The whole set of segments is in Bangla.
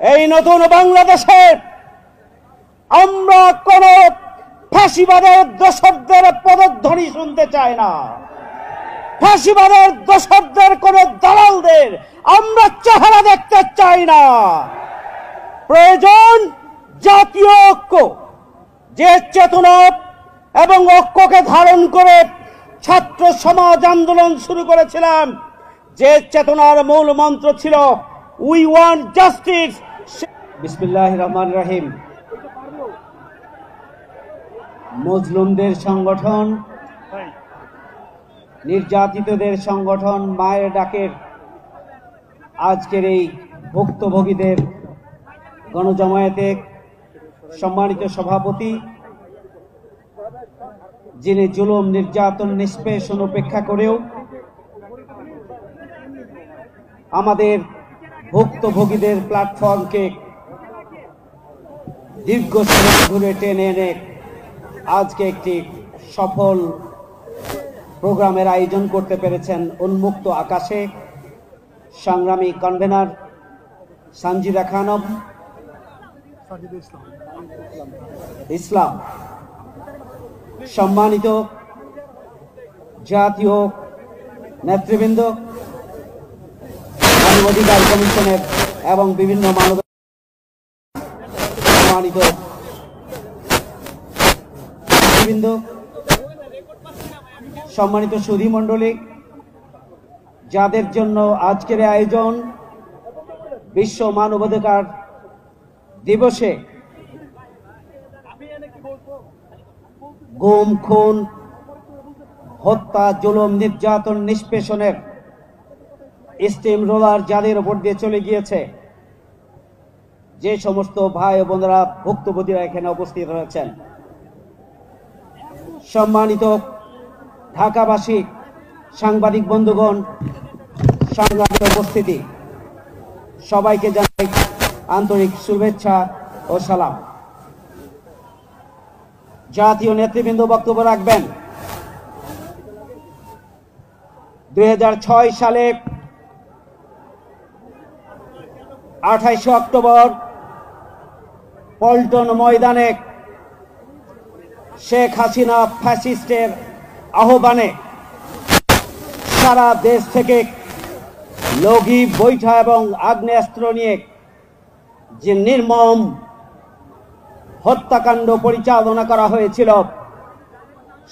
এই নতুন বাংলাদেশে আমরা কোন ফাঁসিবাদের দোসরদের পদধ্বনি শুনতে চাই না। ফাঁসিবাদের দোসরদের কোন দালালদের আমরা চেহারা দেখতে চাই না। প্রয়োজন জাতীয় ঐক্য। যে চেতনা এবং ঐক্যকে ধারণ করে ছাত্র সমাজ আন্দোলন শুরু করেছিলাম, যে চেতনার মূল মন্ত্র ছিল উই ওয়ান্ট জাস্টিস। বিসমিল্লাহির রহমানির রহিম। মজলুমদের সংগঠন, নির্যাতিতদের সংগঠন মায়ের ডাকের আজকের এই ভুক্তভোগীদের গণজমায়েতে সম্মানিত সভাপতি, যিনি জুলুম নির্যাতন নিষ্পেষণ উপেক্ষা করেও আমাদের ভুক্তভোগীদের প্ল্যাটফর্মকে দীর্ঘ সময় ধরে টেনে এনে আজকে একটি সফল প্রোগ্রামের আয়োজন করতে পেরেছেন উন্মুক্ত আকাশে সংগ্রামী কনভেনার সানজিদা খানম ইসলাম, সম্মানিত জাতীয় নেতৃবৃন্দ, মানবাধিকার কমিশনের এবং বিভিন্ন মানব সম্মানিত নেতৃবৃন্দ, সম্মানিত সুধী মণ্ডলী, যাদের জন্য আজকের আয়োজন বিশ্ব মানবাধিকার দিবসে গুম, খুন, হত্যা, জুলুম, নির্যাতন নিষ্পেষণের স্টিম রোলার যাদের উপর দিয়ে চলে গিয়েছে, যে সমস্ত ভাই ও বোনেরা ভুক্তভোগীরা এখানে উপস্থিত রয়েছেন, সম্মানিত ঢাকাবাসী, সাংবাদিক বন্ধুগণ, সংগ্রামে উপস্থিতি, সবাইকে জানাই আন্তরিক শুভেচ্ছা ও সালাম। জাতীয় নেতৃবৃন্দ বক্তব্য রাখবেন। 2006 সালে 28 অক্টোবর পল্টন ময়দানে শেখ হাসিনা ফ্যাসিস্টের আহ্বানে সারা দেশ থেকে লগি, বৈঠা এবং আগ্নেয়াস্ত্র নিয়ে যে নির্মম হত্যাকাণ্ড পরিচালনা করা হয়েছিল,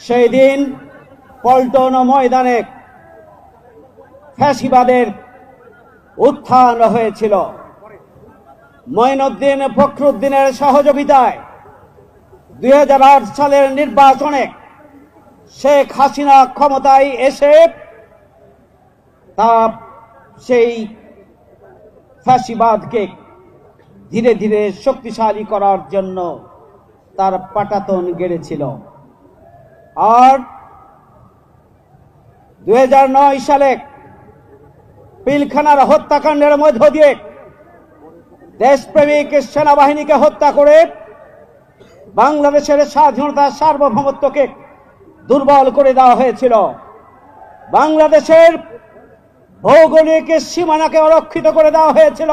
সেই দিন পল্টন ময়দানে ফ্যাসিবাদের উত্থান হয়েছিল। মঈনুদ্দিন ফখরুদ্দিনের সহযোগিতায় 2008 সালের নির্বাচনে শেখ হাসিনা ক্ষমতায় এসে তা সেই ফ্যাসিবাদকে ধীরে ধীরে শক্তিশালী করার জন্য তার পাটাতন গেড়েছিল। আর 2009 সালে পিলখানার হত্যাকাণ্ডের মধ্য দিয়ে দেশপ্রেমিক সেনাবাহিনীকে হত্যা করে বাংলাদেশের স্বাধীনতা সার্বভৌমত্বকে দুর্বল করে দেওয়া হয়েছিল। বাংলাদেশের ভৌগোলিক সীমানাকে অরক্ষিত করে দেওয়া হয়েছিল।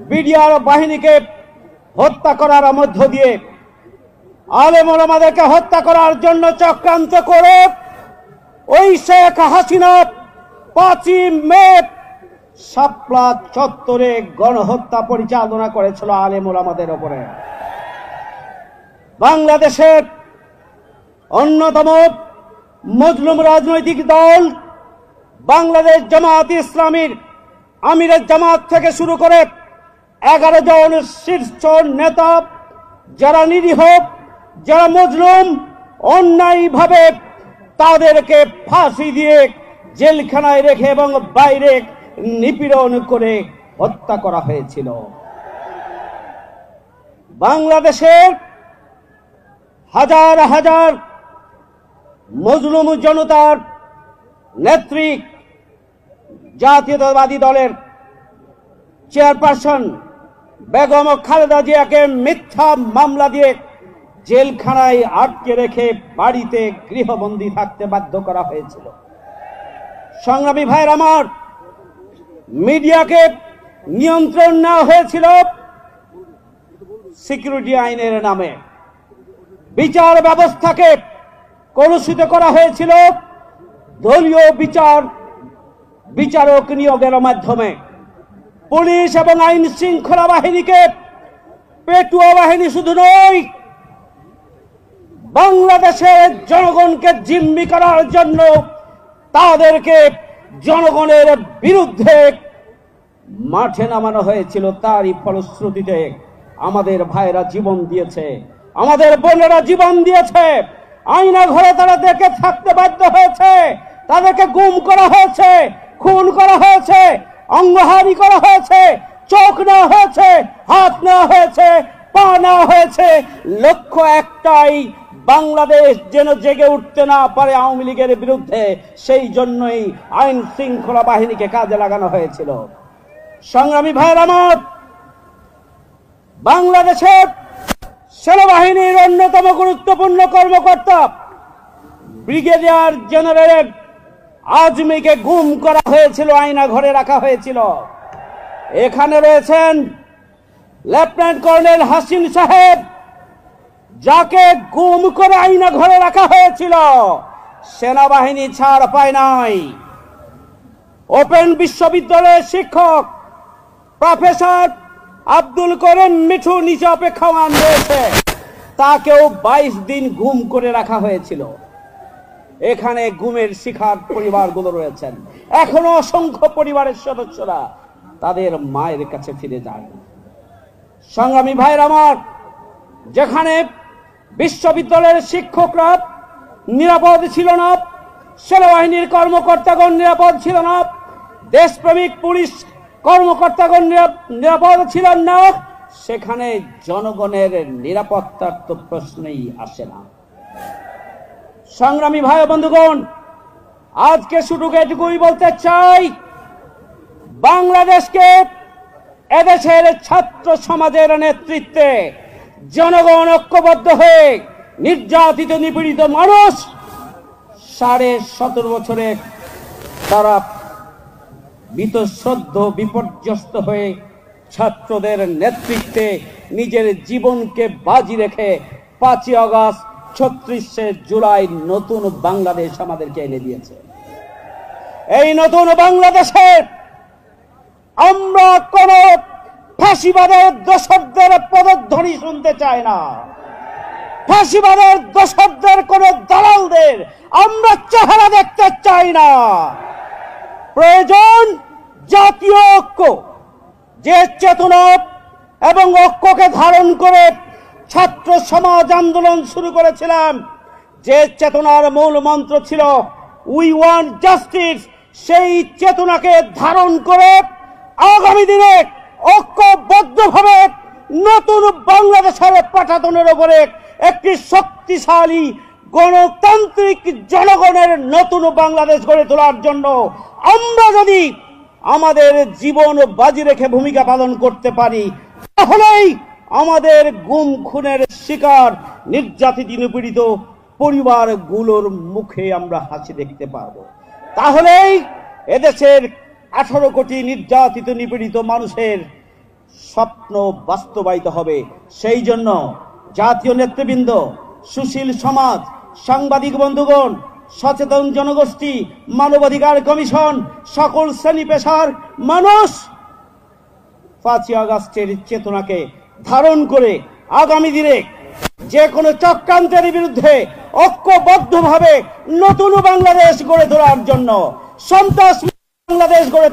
বিডিআর বাহিনীকে হত্যা করার মধ্য দিয়ে আলেম ওলামাদেরকে হত্যা করার জন্য চক্রান্ত করে ওই শেখ হাসিনা 5ই মে শাপলা চত্বরে গণহত্যা পরিচালনা করেছিল আলেম ওলামাদের উপরে। বাংলাদেশের অন্যতম মজলুম রাজনৈতিক দল বাংলাদেশ জামাত ইসলামীর আমিরের জামাত থেকে শুরু করে 11 জন শীর্ষ নেতা, যারা নিরীহ, যারা মজলুম, অন্যায়ভাবে তাদেরকে ফাঁসি দিয়ে জেলখানায় রেখে এবং বাইরে নিপীড়ন করে হত্যা করা হয়েছিল। বাংলাদেশের হাজার হাজার মজলুম জনতার নেত্রী, জাতীয়তাবাদী দলের চেয়ারপারসন বেগম খালেদা জিয়াকে মিথ্যা মামলা দিয়ে জেলখানায় আটকে রেখে বাড়িতে গৃহবন্দী থাকতে বাধ্য করা হয়েছিল। সংগ্রামী ভাইয়ের আমার, মিডিয়াকে নিয়ন্ত্রণ নেওয়া হয়েছিল সিকিউরিটি আইনের নামে। বিচার ব্যবস্থাকে কলুষিত করা হয়েছিল দলীয় বিচারক নিয়োগের মাধ্যমে। পুলিশ এবং আইন শৃঙ্খলা বাহিনীকে পেটুয়া বাহিনী শুধু নয়, বাংলাদেশের জনগণকে জিম্মি করার জন্য তাদেরকে জনগণের বিরুদ্ধে মাঠে নামানো হয়েছিল। তারই ফলশ্রুতিতে আমাদের ভাইরা জীবন দিয়েছে, আমাদের বোনেরা জীবন দিয়েছে। আয়না ঘরে তারা দেখে থাকতে বাধ্য হয়েছে, তাদেরকে গুম করা হয়েছে, খুন করা হয়েছে, অঙ্গহানি করা হয়েছে, চোখ নেওয়া হয়েছে, হাত নেওয়া হয়েছে, পা নেওয়া হয়েছে। লক্ষ্য একটাই, বাংলাদেশ যেন জেগে উঠতে না পারে আওয়ামী লীগের বিরুদ্ধে। সেই জন্যই আইন শৃঙ্খলা বাহিনীকে কাজে লাগানো হয়েছিল। সংগ্রামী ভাইয়ের আমার, বাংলাদেশের সেনাবাহিনীর অন্যতম গুরুত্বপূর্ণ কর্মকর্তা ব্রিগেডিয়ার জেনারেল আজমিকে গুম করা হয়েছিল, আয়না ঘরে রাখা হয়েছিল। এখানে রয়েছেন লেফটেন্যান্ট কর্নেল হাসিন সাহেব, যাকে গুম করে আয়না ঘরে রাখা হয়েছিল। সেনাবাহিনী ছাড় পায় নাই। ওপেন বিশ্ববিদ্যালয়ের শিক্ষক প্রফেসর আব্দুল করিম মিঠু নিচে অপেক্ষমান রয়েছে, তাকেও 22 দিন গুম করে রাখা হয়েছিল। এখানে গুমের শিকার পরিবারগুলো রয়েছেন। এখনো অসংখ্য পরিবারের সদস্যরা তাদের মায়ের কাছে ফিরে যায়। সংগ্রামী ভাইয়ের আমার, যেখানে বিশ্ববিদ্যালয়ের শিক্ষকরা নিরাপদ ছিল না, সেনাবাহিনীর কর্মকর্তাগণ নিরাপদ ছিল না, দেশপ্রেমিক পুলিশ কর্মকর্তাগণ নিরাপদ ছিলেন না, সেখানে জনগণের নিরাপত্তার তো প্রশ্নই আসে না। সংগ্রামী ভাই বন্ধুগণ, আজকে শুধু এটুকুই বলতে চাই, বাংলাদেশকে এদেশের ছাত্র সমাজের নেতৃত্বে জনগণ ঐক্যবদ্ধ হয়ে নির্যাতিত নিপীড়িত মানুষ 17.5 বছরে তারা বীতশ্রদ্ধ বিপর্যস্ত হয়ে ছাত্রদের নেতৃত্বে নিজের জীবনকে বাজি রেখে 5ই আগস্ট 36শে জুলাই নতুন বাংলাদেশ আমাদেরকে এনে দিয়েছে। এই নতুন বাংলাদেশে আমরা কোন ফাঁসিবাদের দোসরদের পদধ্বনি শুনতে চাই না। ফাঁসিবাদের দোসরদের কোন দালালদের আমরা চেহারা দেখতে চাই না। প্রয়োজন জাতীয় ঐক্য। যে চেতনা এবং ঐক্যকে ধারণ করে ছাত্র সমাজ আন্দোলন শুরু করেছিলাম, যে চেতনার মূল মন্ত্র ছিল উই ওয়ান্ট জাস্টিস, সেই চেতনাকে ধারণ করে আগামী দিনে ঐক্যবদ্ধভাবে নতুন বাংলাদেশের পাঠাতনের উপরে একটি শক্তিশালী গণতান্ত্রিক জনগণের নতুন বাংলাদেশ গড়ে তোলার জন্য আমরা যদি আমাদের জীবন বাজি রেখে ভূমিকা পালন করতে পারি, তাহলেই আমাদের গুম খুনের শিকার নির্যাতিত নিপীড়িত পরিবারগুলোর মুখে আমরা হাসি দেখতে পারবো। তাহলেই এদেশের 18 কোটি নির্যাতিত নিপীড়িত মানুষের স্বপ্ন বাস্তবায়িত হবে। সেই জন্য জাতীয় নেতৃবৃন্দ, সুশীল সমাজ, সাংবাদিক বন্ধুগণ, সচেতন জনগোষ্ঠী, মানবাধিকার কমিশন, সকল শ্রেণী পেশার মানুষ 5ই আগস্টের চেতনাকে ধারণ করে আগামী দিনে যে কোনো চক্রান্তের বিরুদ্ধে ঐক্যবদ্ধভাবে নতুন বাংলাদেশ গড়ে তোলার জন্য, সন্ত্রাস বাংলাদেশ গড়ে